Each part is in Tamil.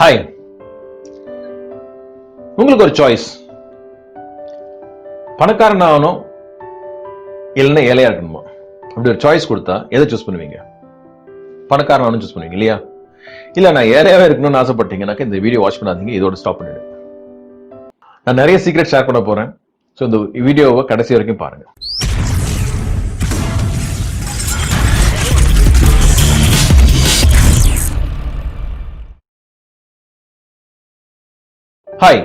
ஹாய், உங்களுக்கு ஒரு சாய்ஸ். பணக்காரன் ஆகணும் இல்லைன்னா ஏழையா இருக்கணுமா? அப்படி ஒரு சாய்ஸ் கொடுத்தா எதை சூஸ் பண்ணுவீங்க? பணக்காரன் ஆகணும் சூஸ் பண்ணுவீங்க இல்லையா? இல்ல நான் ஏழையாவே இருக்கணும்னு ஆசைப்பட்டீங்கன்னாக்க இந்த வீடியோ வாட்ச் பண்ணாதீங்க, இதோட ஸ்டாப் பண்ணிடுங்க. நான் நிறைய சீக்ரெட் ஷேர் பண்ண போறேன். ஸோ இந்த வீடியோவை கடைசி வரைக்கும் பாருங்க. ஹாய்,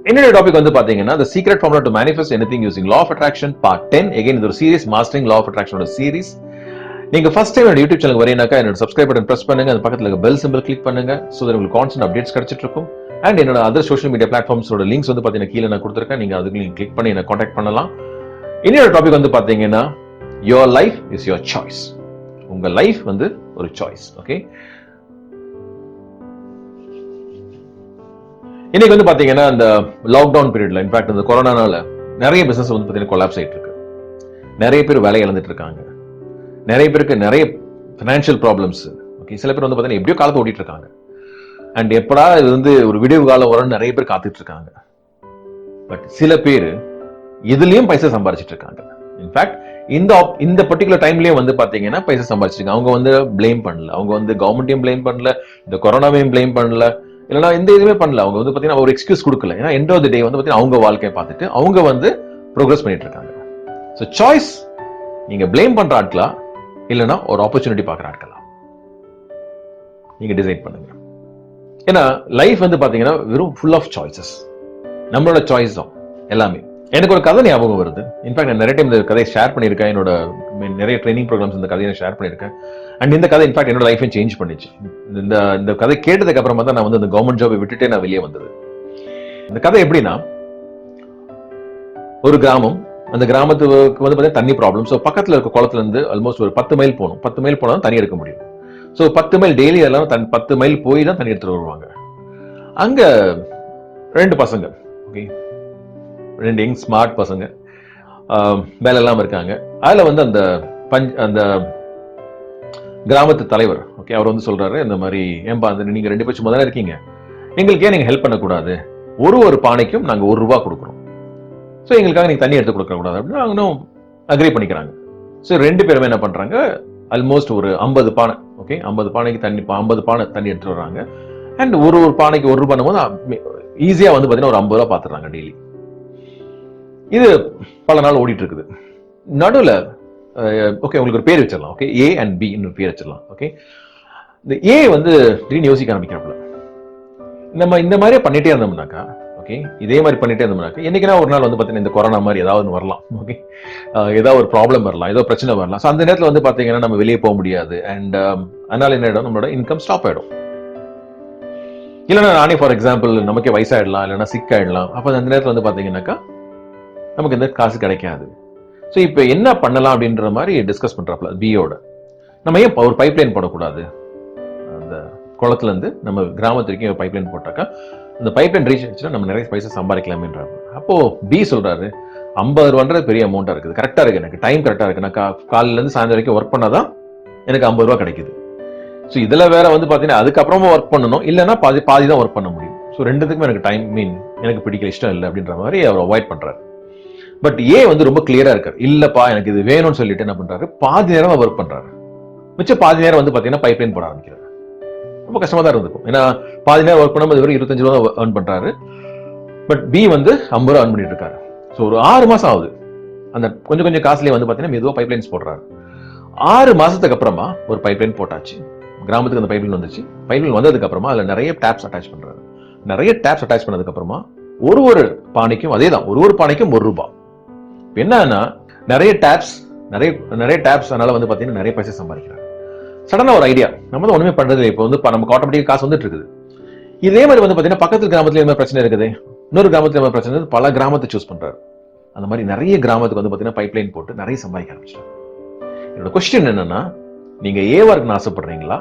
என்னோட டாபிக் வந்து பாத்தீங்கன்னா the secret formula to manifest anything using law of attraction part 10. again இது ஒரு series, mastering law of attraction ஓட சீரிஸ். நீங்க ஃபர்ஸ்ட் டைம் என்னோட யூடியூப் சேனல் வரீங்கனாக்கா என்னோட சப்ஸ்கிரைப் பட்டன் பிரஸ் பண்ணுங்க, அந்த பக்கத்துல இருக்க பெல் சிம்பிள் கிளிக் பண்ணுங்க. சோ தட் உங்களுக்கு கான்ஸ்டன்ட் அப்டேட்ஸ் கிடைச்சிட்டு இருக்கும். அண்ட் என்னோட அதர் சோஷியல் மீடியா பிளாட்ஃபார்ம்ஸோட லிங்க்ஸ் வந்து பாத்தீங்கன்னா கீழே நான் கொடுத்துருக்கேன், நீங்க அதுக்கு நீங்க கிளிக் பண்ணி என்ன கான்டாக்ட் பண்ணலாம். என்னோட டாபிக் வந்து பாத்தீங்கன்னா your life is your choice. உங்க லைஃப் வந்து ஒரு சாய்ஸ். ஓகே, இன்னைக்கு வந்து பாத்தீங்கன்னா இந்த லாக்டவுன் பீரியட்ல, இன்ஃபேக்ட் இந்த கொரோனானால நிறைய பிசினஸ் வந்து பாத்தீங்கன்னா கொலாப்ஸ் ஆயிட்டு இருக்கு. நிறைய பேர் வேலை இழந்துட்டு இருக்காங்க. நிறைய பேருக்கு நிறைய ஃபினான்ஷியல் ப்ராப்ளம்ஸ். ஓகே, சில பேர் வந்து பாத்தீங்கன்னா எப்படியோ காலத்தை ஓட்டிட்டு இருக்காங்க. அண்ட் எப்படா இது வந்து ஒரு விடிவு காலம் வரும்னு நிறைய பேர் காத்துட்டு இருக்காங்க. பட் சில பேர் இதுலயும் பைசா சம்பாதிச்சிட்டு இருக்காங்க. இன்ஃபேக்ட் இந்த பர்டிகுலர் டைம்லயும் வந்து பாத்தீங்கன்னா பைசா சம்பாதிச்சிருக்காங்க. அவங்க வந்து பிளேம் பண்ணல, அவங்க வந்து கவர்மெண்ட்டையும் பிளேம் பண்ணல, இந்த கொரோனாவையும் பிளேம் பண்ணல, இல்லைன்னா எந்த இதுவுமே பண்ணல. அவங்க வந்து பாத்தீங்கன்னா ஒரு எக்ஸ்கியூஸ் கொடுக்கல. ஏன்னா எண்ட் ஆஃப் தி டே வந்து பாத்தீங்கன்னா அவங்க வாழ்க்கையை பார்த்துட்டு அவங்க வந்து ப்ரோக்ரஸ் பண்ணிட்டு இருக்காங்க. ஸோ சாய்ஸ், நீங்க பிளேம் பண்ற ஆட்களா இல்லைன்னா ஒரு ஆப்பர்ச்சுனிட்டி பாக்குற ஆட்களா, நீங்க டிசைட் பண்ணுங்க. ஏன்னா லைஃப் வந்து பாத்தீங்கன்னா வெறும் ஃபுல் ஆஃப் சாய்ஸஸ். நம்மளோட சாய்ஸ் தான் எல்லாமே. எனக்கு ஒரு கதை ஞாபகம் வருது. இன்ஃபேக்ட் நான் நிறைய டைம் இந்த கதையை ஷேர் பண்ணியிருக்கேன். என்னோட நிறைய ட்ரைனிங் ப்ரோக்ராம்ஸ் இந்த கதையை ஷேர் பண்ணியிருக்கேன். அண்ட் இந்த கதை இன்ஃபேக்ட் என்னோட லைஃபை சேஞ்ச் பண்ணிச்சு. இந்த கதை கேட்டதுக்கு அப்புறமா தான் நான் வந்து இந்த கவர்மெண்ட் ஜாபை விட்டுட்டே நான் வெளியே வந்தது. இந்த கதை எப்படின்னா, ஒரு கிராமம், அந்த கிராமத்துக்கு வந்து பார்த்தீங்கன்னா தண்ணி ப்ராப்ளம். ஸோ பக்கத்தில் இருக்க குளத்துல இருந்து ஆல்மோஸ்ட் ஒரு 10 மைல் போகணும். 10 மைல் போனால் தான் தண்ணி எடுக்க முடியும். ஸோ 10 மைல் டெய்லி எல்லாம் 10 மைல் போய் தான் தண்ணி எடுத்துட்டு வருவாங்க. அங்க 2 பசங்க, ஓகே, 2 யங் ஸ்மார்ட் பசங்க வேலை இல்லாம இருக்காங்க. அதுல வந்து அந்த கிராமத்து தலைவர், ஓகே, அவர் வந்து சொல்றாரு, இந்த மாதிரி ஏன்பா நீங்க 2 பேர் சும்மா தானே இருக்கீங்க, எங்களுக்கு ஏன் நீங்க ஹெல்ப் பண்ணக்கூடாது, ஒரு பானைக்கும் நாங்க ₹1 கொடுக்குறோம், ஸோ எங்களுக்காக நீங்க தண்ணி எடுத்து கொடுக்க கூடாது அப்படின்னு அவங்களும் அக்ரி பண்ணிக்கிறாங்க. ஸோ 2 பேருமே என்ன பண்றாங்க, ஆல்மோஸ்ட் ஒரு 50 பானை, ஓகே, 50 பானைக்கு தண்ணி, 50 பானை தண்ணி எடுத்துட்டு வர்றாங்க. அண்ட் ஒரு பானைக்கு ₹1 பண்ணும்போது ஈஸியா வந்து பாத்தீங்கன்னா ஒரு ₹50 பாத்துறாங்க டெய்லி. இது பல நாள் ஓடிட்டு இருக்குது. நடுவில் ஓகே, உங்களுக்கு ஒரு பேர் வச்சிடலாம். ஓகே, ஏ அண்ட் பி ஒரு பேர் வச்சிடலாம். ஓகே, இந்த ஏ வந்து திடீர்னு யோசிக்க ஆரம்பிக்கிறப்பல, நம்ம இந்த மாதிரியே பண்ணிட்டே இருந்தோம்னாக்கா, ஓகே, இதே மாதிரி பண்ணிட்டே இருந்தோம்னாக்கா என்னைக்குனா ஒரு நாள் வந்து பாத்தீங்கன்னா இந்த கொரோனா மாதிரி ஏதாவது வரலாம். ஓகே, ஏதாவது ஒரு ப்ராப்ளம் வரலாம், ஏதோ பிரச்சனை வரலாம். ஸோ அந்த நேரத்தில் வந்து பாத்தீங்கன்னா நம்ம வெளியே போக முடியாது. அண்ட் அதனால என்ன ஆயிடும், நம்மளோட இன்கம் ஸ்டாப் ஆயிடும். இல்லைன்னா நானே ஃபார் எக்ஸாம்பிள் நமக்கே வயசாயிடலாம், இல்லைன்னா சிக் ஆயிடலாம். அப்போ அந்த நேரத்தில் வந்து பாத்தீங்கன்னாக்கா நமக்கு இந்த காசு கிடைக்காது. ஸோ இப்போ என்ன பண்ணலாம் அப்படின்ற மாதிரி டிஸ்கஸ் பண்றாப்ல பியோட. நம்ம ஏன் ஒரு பைப்லைன் போடக்கூடாது, அந்த குளத்துல இருந்து நம்ம கிராமத்துக்கு பைப்லைன் போட்டாக்கா அந்த பைப்லைன் ரீச் ஆச்சுன்னா நம்ம நிறைய பைசா சம்பாதிக்கலாமேன்றாரு. அப்போ பி சொல்றாரு, ₹50 பெரிய அமௌண்டா இருக்குது, கரெக்டா இருக்கு, எனக்கு டைம் கரெக்டா இருக்கு, நான் காலையில இருந்து சாயந்தரம் வரைக்கும் ஒர்க் பண்ணாதான் எனக்கு ₹50 கிடைக்குது. ஸோ இதுல வேற வந்து பாத்தீங்கன்னா அதுக்கப்புறமா ஒர்க் பண்ணணும், இல்லைன்னா பாதி தான் ஒர்க் பண்ண முடியும். ஸோ ரெண்டுத்துக்குமே எனக்கு டைம் எனக்கு பிடிக்கல, இஷ்டம் இல்லை அப்படின்ற மாதிரி அவர் அவாய்ட் பண்றாரு. பட் ஏ வந்து ரொம்ப கிளியரா இருக்காரு, இல்லப்பா எனக்கு இது வேணும்னு சொல்லிட்டு என்ன பண்றாரு, பாதி நேரம் ஒர்க் பண்றாரு, மிச்சம் பாதி நேரம் வந்து பாத்தீங்கன்னா பைப்லைன் போட ஆரம்பிக்கிறாரு. ரொம்ப கஷ்டமா தான் இருந்திருக்கும், ஏன்னா பாதி நேரம் ஒர்க் பண்ணும்போது வெறும் ₹25 ஏர்ன் பண்றாரு. பட் பி வந்து ₹50 ஏர்ன் பண்ணிட்டு இருக்காரு. ஸோ ஒரு 6 மாசம் ஆகுது. அந்த கொஞ்சம் காசுலயே வந்து பாத்தீங்கன்னா மெதுவா பைப்லைன்ஸ் போடுறாரு. 6 மாசத்துக்கு அப்புறமா ஒரு பைப்லைன் போட்டாச்சு, கிராமத்துக்கு அந்த பைப்லைன் வந்துச்சு. பைப்லைன் வந்ததுக்கு அப்புறமா அதுல நிறைய டேப்ஸ் அட்டாச் பண்றாரு. நிறைய டேப்ஸ் அட்டாச் பண்ணதுக்கு அப்புறமா ஒரு பானைக்கும் அதேதான், ஒரு பானைக்கும் ₹1. என்னன்னா நிறைய டேப்ஸ், அதனால வந்து பாத்தீங்கன்னா நிறைய பைசா சம்பாதிக்கிறாங்க. சடனா ஒரு ஐடியா, நம்ம தான் ஒண்ணுமே பண்றது, இப்போ வந்து நமக்கு ஆட்டோமேட்டிக் காசு வந்துட்டு இருக்குது. இதே மாதிரி வந்து பாத்தீங்கன்னா பக்கத்து கிராமத்துல என்ன பிரச்சனை இருக்குது, இன்னொரு கிராமத்துல என்ன பிரச்சனை, பல கிராமத்தை சூஸ் பண்றாரு. அந்த மாதிரி நிறைய கிராமத்துக்கு வந்து பாத்தீங்கன்னா பைப்லைன் போட்டு நிறைய சம்பாதிக்க ஆரம்பிச்சிட்டாங்க. என்னோட கொஸ்டின் என்னன்னா, நீங்க ஏவா இருக்குன்னு ஆசைப்படுறீங்களா,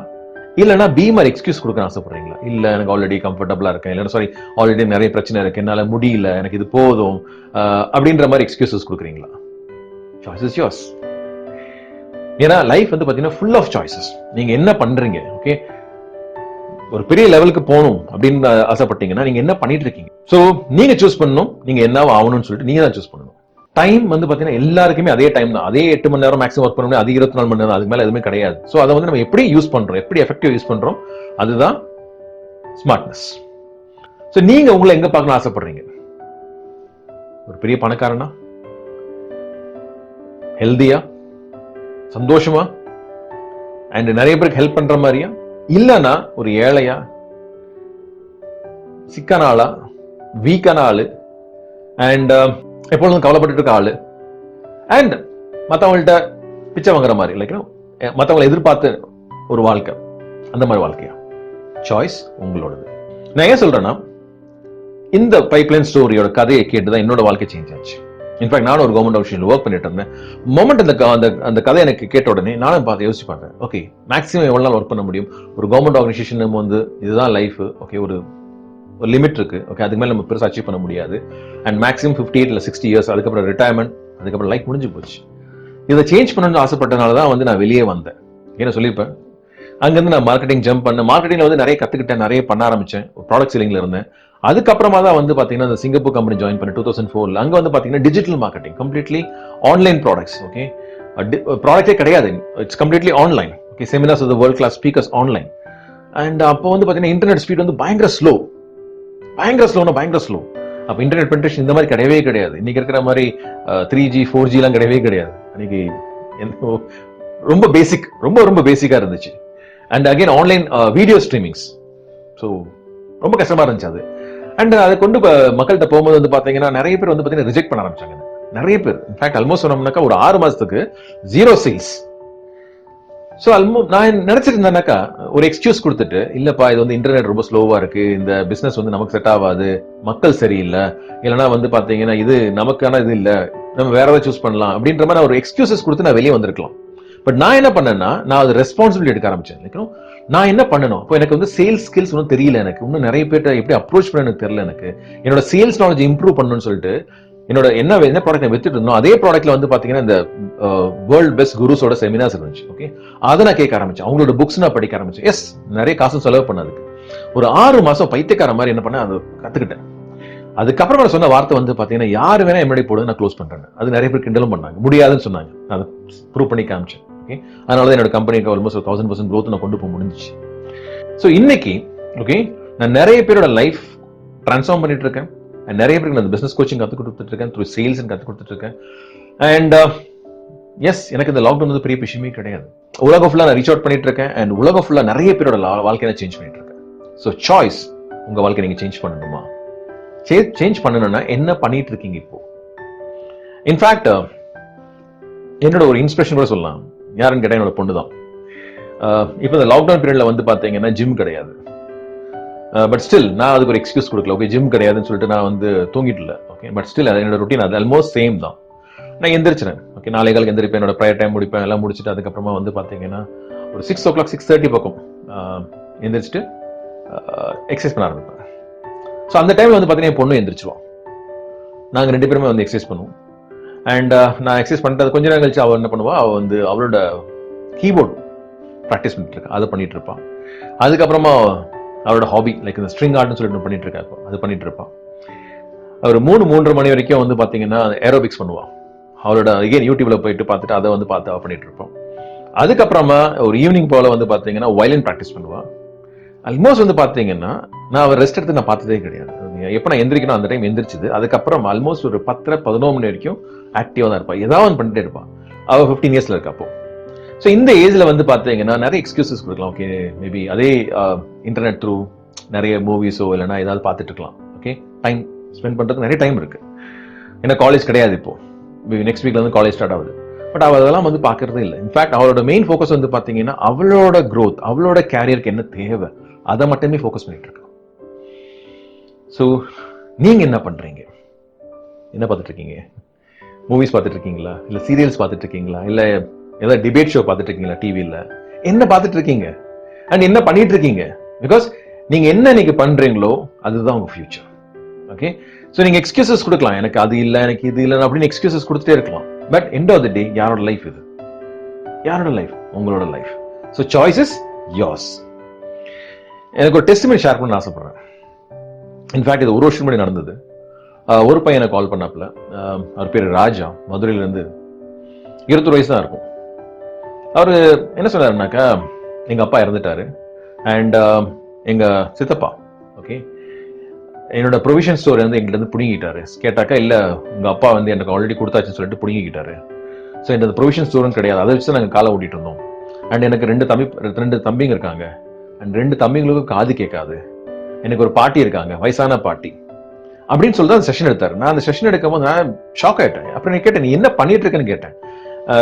இல்லைன்னா பி மாதிரி எக்ஸ்கியூஸ் கொடுக்க ஆசைப்படுறீங்களா? இல்ல எனக்கு ஆல்ரெடி கம்ஃபர்டபுளா இருக்கேன், இல்லைன்னா சாரி ஆல்ரெடி நிறைய பிரச்சனை இருக்கு, என்னால முடியல, எனக்கு இது போதும் அப்படின்ற மாதிரி எக்ஸ்கியூசஸ் கொடுக்குறீங்களா? Choice is yours. ஏன்னா லைஃப் வந்து பாத்தீங்கன்னா ஃபுல் ஆஃப் சாய்ஸஸ். நீங்க என்ன பண்றீங்க, ஓகே, ஒரு பெரிய லெவலுக்கு போகணும் அப்படின்னு ஆசைப்பட்டீங்கன்னா நீங்க என்ன பண்ணிட்டு இருக்கீங்க? சோ நீங்க சூஸ் பண்ணணும், நீங்க என்ன ஆகணும்னு சொல்லிட்டு நீங்க தான் சூஸ் பண்ணணும். டைம் வந்து பாத்தீங்கன்னா எல்லாருக்குமே அதே டைம் தான், அதே 8 மணி நேரம் மேக்ஸிமம் ஒர்க் பண்ண முடியும், அது 24 மணி நேரம், அதுக்கு மேல எதுவுமே கிடையாது. சோ அதை வந்து நம்ம எப்படி யூஸ் பண்றோம், எப்படி எஃபெக்டிவ் யூஸ் பண்றோம், அதுதான் ஸ்மார்ட்னஸ். சோ நீங்க உங்களை எங்க பார்க்கணும் ஆசைப்படுறீங்க? ஒரு பெரிய பணக்காரனா, ஹெல்தியா, சந்தோஷமா, அண்ட் நிறைய பேருக்கு ஹெல்ப் பண்ற மாதிரியா, இல்லனா ஒரு ஏழையா, சிக்கான ஆளா, வீக்கான ஆளு, அண்ட் எப்பொழுதும் கவலைப்பட்டு இருக்க ஆளு, அண்ட் மத்தவங்கள்ட்ட பிச்சை வாங்குற மாதிரி, லைக் மத்தவங்களை எதிர்பார்த்து ஒரு வாழ்க்கை, அந்த மாதிரி வாழ்க்கையா? சாய்ஸ் உங்களோடது. நான் ஏன் சொல்றேன்னா, இந்த பைப்லைன் ஸ்டோரியோட கதையை கேட்டுதான் என்னோட வாழ்க்கை சேஞ்ச் ஆச்சு. இன்ஃபேக்ட் நானும் ஒரு கவர்மெண்ட் ஆஃபீஸில் ஒர்க் பண்ணிட்டு இருந்தேன். மொமெண்ட் அந்த கதை எனக்கு கேட்ட உடனே நானும் பார்த்து யோசிச்சு பார்த்தேன். ஓகே, மேக்ஸிமம் எவ்வளவு நாள் ஒர்க் பண்ண முடியும்? ஒரு கவர்மெண்ட் ஆர்கனைசேஷன் வந்து இதுதான் லைஃப். ஓகே, ஒரு லிமிட் இருக்கு. ஓகே, அதுக்கு மேல நம்ம பெருசாக அச்சீவ் பண்ண முடியாது. அண்ட் மேக்ஸிமம் 58 இல்லை 60 இயர்ஸ், அதுக்கப்புறம் ரிட்டையர்மெண்ட், அதுக்கப்புறம் லைஃப் முடிஞ்சு போச்சு. இதை சேஞ்ச் பண்ணணும்னு ஆசைப்பட்டனால தான் வந்து நான் வெளியே வந்தேன். ஏன்னா சொல்லியிருப்பேன், அங்கிருந்து நான் மார்க்கெட்டிங் ஜம்ப் பண்ணேன். மார்க்கெட்டிங்ல வந்து நிறைய கத்துக்கிட்டேன், நிறைய பண்ண ஆரம்பிச்சேன். ப்ராடக்ட் செல்லிங்ல இருந்தேன். அதுக்கப்புறமா தான் வந்து பாத்தீங்கன்னா இந்த சிங்கப்பூர் கம்பெனி ஜாயின் பண்ண 2004. அங்க வந்து பாத்தீங்கன்னா digital marketing, completely online products. Okay, ப்ராடக்டே கிடையாது, it's completely online. Okay, seminars with world class speakers online. And அப்போ வந்து பாத்தீங்கன்னா இன்டர்நெட் ஸ்பீட் வந்து பயங்கர ஸ்லோ. அப்ப இன்டர்நெட் பெனிட்ரேஷன் இந்த மாதிரி கிடையவே கிடையாது. இன்னைக்கு இருக்கிற மாதிரி 3G 4G எல்லாம் கிடையவே கிடையாது. அன்னைக்கு ரொம்ப பேசிக், ரொம்ப பேசிக்கா இருந்துச்சு. And again online video streamings. So ரொம்ப கஷ்டமா இருந்துச்சு அது. அண்ட் அதை கொண்டு மக்கள்கிட்ட போகும்போது வந்து பாத்தீங்கன்னா நிறைய பேர் வந்து பாத்தீங்கன்னா ரிஜெக்ட் பண்ண ஆரம்பிச்சாங்க. நிறைய பேர், இன்ஃபேக்ட் ஆல்மோஸ்ட் சொன்னோம்னாக்கா ஒரு 6 மாசத்துக்கு 0 சேல்ஸ். ஸோ நான் நினைச்சிட்டு இருந்தேன்னாக்கா ஒரு எக்ஸ்கியூஸ் கொடுத்துட்டு, இல்லப்பா இது வந்து இன்டர்நெட் ரொம்ப ஸ்லோவா இருக்கு, இந்த பிசினஸ் வந்து நமக்கு செட் ஆகாது, மக்கள் சரியில்லை, இல்லைன்னா வந்து பாத்தீங்கன்னா இது நமக்கான இது இல்லை, நம்ம வேற ஏதாவது சூஸ் பண்ணலாம் அப்படின்ற மாதிரி ஒரு எக்ஸ்கியூசஸ் கொடுத்து நான் வெளியே வந்திருக்கலாம். பட் நான் என்ன பண்ணேன்னா, நான் அது ரெஸ்பான்சிபிலிட்டி எடுக்க ஆரம்பிச்சேன். நான் என்ன பண்ணணும், இப்போ எனக்கு வந்து சேல்ஸ் ஸ்கில்ஸ் ஒன்றும் தெரியல, எனக்கு இன்னும் நிறைய பேர்ட்ட எப்படி அப்ரோச் பண்ண எனக்கு தெரியல, எனக்கு என்னோட சேல்ஸ் நாலேஜ் இம்ப்ரூவ் பண்ணணும்னு சொல்லிட்டு என்னோட என்ன ப்ராடக்ட் வித்துட்டு இருந்தோம், அதே ப்ராடக்ட்ல வந்து பாத்தீங்கன்னா இந்த வேர்ல்ட் பெஸ்ட் குருஸோட செமினார்ஸ் இருந்துச்சு. ஓகே, அதை நான் கேட்க ஆரம்பிச்சேன், அவங்களோட புக்ஸ் நான் படிக்க ஆரம்பிச்சேன். எஸ், நிறைய காசு செலவு பண்ணதுக்கு ஒரு 6 மாசம் பைத்தியக்கார மாதிரி என்ன பண்ண அதை கத்துக்கிட்டேன். அதுக்கப்புறம் நான் சொன்ன வார்த்தை வந்து பாத்தீங்கன்னா, யாரு வேணா எம்எடி போடுது, நான் க்ளோஸ் பண்றேன். அது நிறைய பேர் கிண்டலும் பண்ணாங்க, முடியாதுன்னு சொன்னாங்க. அதை ப்ரூவ் பண்ணி காமிச்சேன். ஓகே, அதனாலதான் என்னோட கம்பெனிக்கு ஆல்மோஸ்ட் 1000% growth நான் கொண்டு போக முடிஞ்சிச்சு. ஸோ இன்னைக்கு ஓகே, நான் நிறைய பேரோட லைஃப் டிரான்ஸ்ஃபார்ம் பண்ணிட்டு இருக்கேன். நிறைய பேருக்கு நான் பிசினஸ் கோச்சிங் கற்றுக் கொடுத்துட்டு இருக்கேன், த்ரூ சேல்ஸ் கற்றுக் கொடுத்துட்டு இருக்கேன். அண்ட் எஸ், எனக்கு இந்த லாக்டவுன் வந்து பெரிய விஷயமே கிடையாது. உலகம் ஃபுல்லா நான் ரீச் அவுட் பண்ணிட்டு இருக்கேன். அண்ட் உலகம் ஃபுல்லா நிறைய பேரோட வாழ்க்கையை நான் சேஞ்ச் பண்ணிட்டு இருக்கேன். ஸோ சாய்ஸ், உங்க வாழ்க்கை நீங்க சேஞ்ச் பண்ணணுமா? சேஞ்ச் பண்ணணும்னா என்ன பண்ணிட்டு இருக்கீங்க இப்போ? இன்ஃபேக்ட் என்னோட ஒரு இன்ஸ்பிரேஷன் கூட சொல்லலாம். யாருன்னு கேட்டா என்னோட பொண்ணு தான். இப்போ இந்த லாக்டவுன் பீரியட்ல வந்து பாத்தீங்கன்னா ஜிம் கிடையாது. பட் ஸ்டில் நான் அதுக்கு ஒரு எக்ஸ்கியூஸ் கொடுக்கல. ஓகே, ஜிம் கிடையாதுன்னு சொல்லிட்டு நான் வந்து தூங்கிட்டு இல்லை. ஓகே, பட் ஸ்டில் என்னோட ரொட்டீன் அது ஆல்மோஸ்ட் சேம் தான். நான் எந்திரிச்சினேன். ஓகே, 4 காலுக்கு எந்திரிப்பேன், என்னோட ப்ரேயர் டைம் முடிப்பேன், எல்லாம் முடிச்சுட்டு அதுக்கப்புறமா வந்து பாத்தீங்கன்னா ஒரு 6 o'clock 6:30 பக்கம் எந்திரிச்சிட்டு எக்ஸசைஸ் பண்ண ஆரம்பிப்பேன். ஸோ அந்த டைம்ல வந்து பாத்தீங்கன்னா என் பொண்ணு எந்திரிச்சிருவோம். நாங்க 2 பேருமே வந்து எக்ஸசைஸ் பண்ணுவோம். அண்ட் நான் எக்ஸசைஸ் பண்ணிட்டு கொஞ்ச நேரம் கழிச்சு அவள் என்ன பண்ணுவா, அவள் வந்து அவளோட கீபோர்டு ப்ராக்டிஸ் பண்ணிட்டு இருக்கா, அதை பண்ணிட்டு இருப்பான். அதுக்கப்புறமா அவரோட ஹாபி லைக் இந்த ஸ்ட்ரிங் ஆர்ட்னு சொல்லிட்டு பண்ணிட்டு இருக்கா, அது பண்ணிட்டு இருப்பான். அவர் 3-3:30 மணி வரைக்கும் வந்து பாத்தீங்கன்னா ஏரோபிக்ஸ் பண்ணுவான். அவரோட அகைன் யூடியூப்ல போயிட்டு பார்த்துட்டு அதை வந்து பார்த்து பண்ணிட்டு இருப்பான். அதுக்கப்புறமா ஒரு ஈவினிங் போல வந்து பாத்தீங்கன்னா வயலின் ப்ராக்டிஸ் பண்ணுவான். ஆல்மோஸ்ட் வந்து பாத்தீங்கன்னா நான் அவர் ரெஸ்ட் எடுத்து நான் பார்த்ததே கிடையாது. எப்ப நான் எந்திரிக்கணும் அந்த டைம் எந்திரிச்சது. அதுக்கப்புறம் ஆல்மோஸ்ட் ஒரு 10-11 மணி வரைக்கும் ஆக்டிவா தான் இருப்பான், ஏதாவது பண்ணிட்டே இருப்பான். அவ 15 இயர்ஸ்ல இருக்கா அப்போ. ஸோ இந்த ஏஜ்ல வந்து பாத்தீங்கன்னா நிறைய எக்ஸ்கியூசஸ் கொடுக்கலாம். ஓகே, மேபி அதே இன்டர்நெட் த்ரூ நிறைய மூவிஸோ இல்லைன்னா ஏதாவது பார்த்துட்டு இருக்கலாம். ஓகே, டைம் ஸ்பெண்ட் பண்றதுக்கு நிறைய டைம் இருக்கு. ஏன்னா காலேஜ் கிடையாது, இப்போ நெக்ஸ்ட் வீக்ல வந்து காலேஜ் ஸ்டார்ட் ஆகுது. பட் அவள் அதெல்லாம் வந்து பாக்குறதே இல்லை. இன்ஃபேக்ட் அவளோட மெயின் ஃபோக்கஸ் வந்து பாத்தீங்கன்னா அவளோட growth, அவளோட கேரியருக்கு என்ன தேவை, அதை மட்டுமே ஃபோக்கஸ் பண்ணிட்டு இருக்கா. ஸோ நீங்க என்ன பண்றீங்க? என்ன பார்த்துட்டு இருக்கீங்க? மூவிஸ் பார்த்துட்டு இருக்கீங்களா, இல்ல சீரியல்ஸ் பார்த்துட்டு இருக்கீங்களா, இல்ல ஏதாவது டிபேட் ஷோ பார்த்துட்டு இருக்கீங்களா டிவியில? என்ன பார்த்துட்டு இருக்கீங்க அண்ட் என்ன பண்ணிட்டு இருக்கீங்க? பிகாஸ் நீங்க என்ன இன்னைக்கு பண்றீங்களோ அதுதான் உங்க ஃபியூச்சர். ஓகே, ஸோ நீங்க எக்ஸ்கியூசஸ் கொடுக்கலாம், எனக்கு அது இல்லை, எனக்கு இது இல்லை அப்படின்னு எக்ஸ்கியூசஸ் கொடுத்துட்டே இருக்கலாம். பட் எண்ட் ஆஃப் த டே யாரோட லைஃப் இது? யாரோட லைஃப்? உங்களோட life. So choice is yours. எனக்கு ஒரு டெஸ்டிமனி ஷேர் பண்ண ஆசைப்படுறேன். இன்ஃபேக்ட் இது ஒரு வருஷம் முன்னாடி நடந்தது. ஒரு பையனை கால் பண்ணாப்புல, அவர் பேர் ராஜா, மதுரையிலேருந்து, 21 வயசு தான் இருக்கும். அவர் என்ன சொன்னாருனாக்கா, எங்கள் அப்பா இறந்துட்டாரு அண்ட் எங்கள் சித்தப்பா ஓகே என்னோட ப்ரொவிஷன் ஸ்டோர் வந்து எங்கிட்ட பிடுங்கிட்டாரு. கேட்டாக்கா, இல்லை உங்கள் அப்பா வந்து எனக்கு ஆல்ரெடி கொடுத்தாச்சுன்னு சொல்லிட்டு பிடுங்கிக்கிட்டாரு. ஸோ என்னோட ப்ரொவிஷன் ஸ்டோரும் கிடையாது, அதை வச்சு தான் நாங்கள் காலை ஓட்டிட்டு இருந்தோம். அண்ட் எனக்கு ரெண்டு தம்பிங்க இருக்காங்க. அண்ட் 2 தம்பிங்களுக்கும் காது கேட்காது. எனக்கு ஒரு பாட்டி இருக்காங்க, வயசான பாட்டி அப்படின்னு சொல்லிட்டு அந்த செஷன் எடுத்தாரு. நான் அந்த செஷன் எடுக்கும்போது நான் ஷாக் ஆயிட்டேன். அப்புறம் நீ கேட்டேன், நீ என்ன பண்ணிட்டு இருக்கேன்னு கேட்டேன்.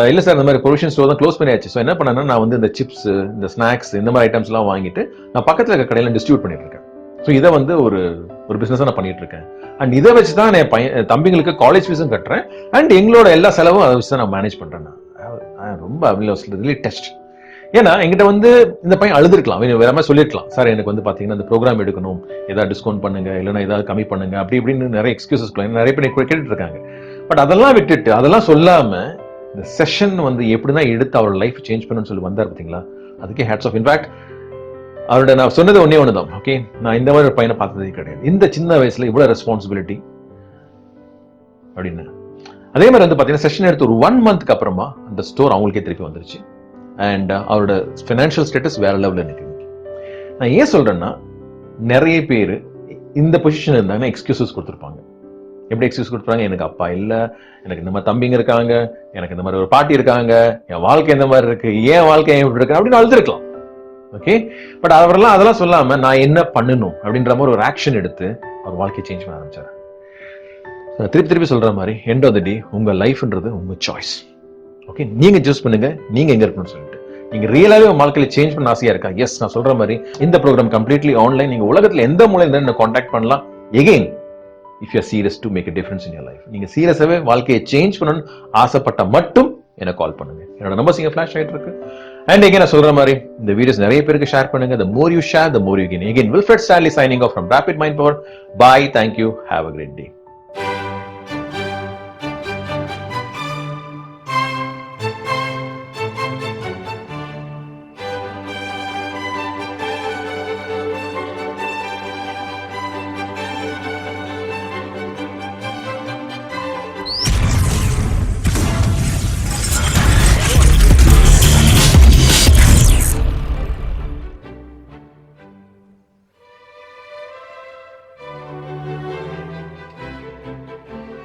இல்லை சார், இந்த மாதிரி ப்ரொவிஷன் ஸ்டோர் தான் க்ளோஸ் பண்ணியாச்சு. ஸோ என்ன பண்ணேன்னா, நான் வந்து இந்த சிப்ஸ், இந்த ஸ்நாக்ஸ், இந்த மாதிரி ஐட்டம்ஸ் எல்லாம் வாங்கிட்டு நான் பக்கத்தில் இருக்க கடையில் டிஸ்ட்ரிபியூட் பண்ணிட்டு இருக்கேன். ஸோ இதை வந்து ஒரு பிசினஸாக நான் பண்ணிட்டு இருக்கேன். அண்ட் இதை வச்சு தான் என் தம்பிங்களுக்கு காலேஜ் ஃபீஸும் கட்டுறேன். அண்ட் எங்களோட எல்லா செலவும் அதை வச்சு தான் நான் மேனேஜ் பண்றேன். ரொம்ப டெஸ்ட். ஏன்னா எங்கிட்ட வந்து இந்த பையன் அழுதுருக்கலாம், வேற மாதிரி சொல்லிருக்கலாம், சார் எனக்கு வந்து பாத்தீங்கன்னா இந்த ப்ரோக்ராம் எடுக்கணும், ஏதாவது டிஸ்கவுண்ட் பண்ணுங்க, இல்லைன்னா ஏதாவது கம்மி பண்ணுங்க, அப்படி இப்படின்னு நிறைய எக்ஸ்கியூசஸ் நிறைய பேர் கேட்டுட்டு இருக்காங்க. பட் அதெல்லாம் விட்டுட்டு, அதெல்லாம் சொல்லாம இந்த செஷன் வந்து எப்படிதான் எடுத்து அவரோட லைஃப் சேஞ்ச் பண்ணணும்னு சொல்லி வந்தார் பார்த்தீங்களா, அதுக்கே ஹேட்ஸ் ஆஃப். இன்ஃபேக்ட் அவரோட நான் சொன்னது ஒண்ணு தான். ஓகே, நான் இந்த மாதிரி ஒரு பையனை பார்த்ததே கிடையாது, இந்த சின்ன வயசுல இவ்வளவு ரெஸ்பான்சிபிலிட்டி அப்படின்னு. அதே மாதிரி வந்து பாத்தீங்கன்னா செஷன் எடுத்து ஒரு 1 மந்த்க்கு அப்புறமா அந்த ஸ்டோர் அவங்களுக்கே திருப்பி வந்துருச்சு. அண்ட் அவரோட ஃபினான்ஷியல் ஸ்டேட்டஸ் வேற லெவலில் இருக்கு. நான் ஏன் சொல்றேன்னா, நிறைய பேர் இந்த பொசிஷன் இருந்தாங்கன்னா எக்ஸ்கியூசஸ் கொடுத்துருப்பாங்க. எப்படி எக்ஸ்கியூஸ் கொடுத்துருவாங்க, எனக்கு அப்பா இல்லை, எனக்கு இந்த மாதிரி தம்பிங்க இருக்காங்க, எனக்கு இந்த மாதிரி ஒரு பாட்டி இருக்காங்க, என் வாழ்க்கை இந்த மாதிரி இருக்கு, ஏன் வாழ்க்கை எப்படி இருக்கு அப்படின்னு அழுதுருக்கலாம். ஓகே, பட் அவரெல்லாம் அதெல்லாம் சொல்லாம நான் என்ன பண்ணணும் அப்படின்ற மாதிரி ஒரு ஆக்ஷன் எடுத்து அவர் வாழ்க்கையை சேஞ்ச் பண்ண ஆரம்பிச்சார். திருப்பி சொல்ற மாதிரி, எண்ட் ஆஃப் தி டே உங்க லைஃப்ன்றது உங்க சாய்ஸ். ஓகே, நீங்க சூஸ் பண்ணுங்க நீங்க எங்க இருக்கணும்னு சொல்லிட்டு. நீங்க ரியலாவே உங்க வாழ்க்கையில சேஞ்ச் பண்ண ஆசையா இருக்கா? எஸ், நான் சொல்ற மாதிரி இந்த ப்ரோக்ராம் கம்ப்ளீட்லி ஆன்லைன். நீங்க உலகத்துல எந்த மூலையில இருந்து கான்டாக்ட் பண்ணலாம். Again, if you are serious to make a difference in your life, நீங்க சீரியஸாவே வாழ்க்கையை சேஞ்ச் பண்ணணும்னு ஆசைப்பட்ட மட்டும் எனக்கு கால் பண்ணுங்க. என்னோட நம்பர்ஸ் இங்க ஃபிளாஷ் ஆயிட்டு இருக்கு. அண்ட் எகெயின் நான் சொல்ற மாதிரி இந்த வீடியோஸ் நிறைய பேருக்கு ஷேர் பண்ணுங்க. The more you share, the more you gain. Again, Wilfred, Stanley signing off from Rapid Mind Power. Bye. Thank you. Have a great day.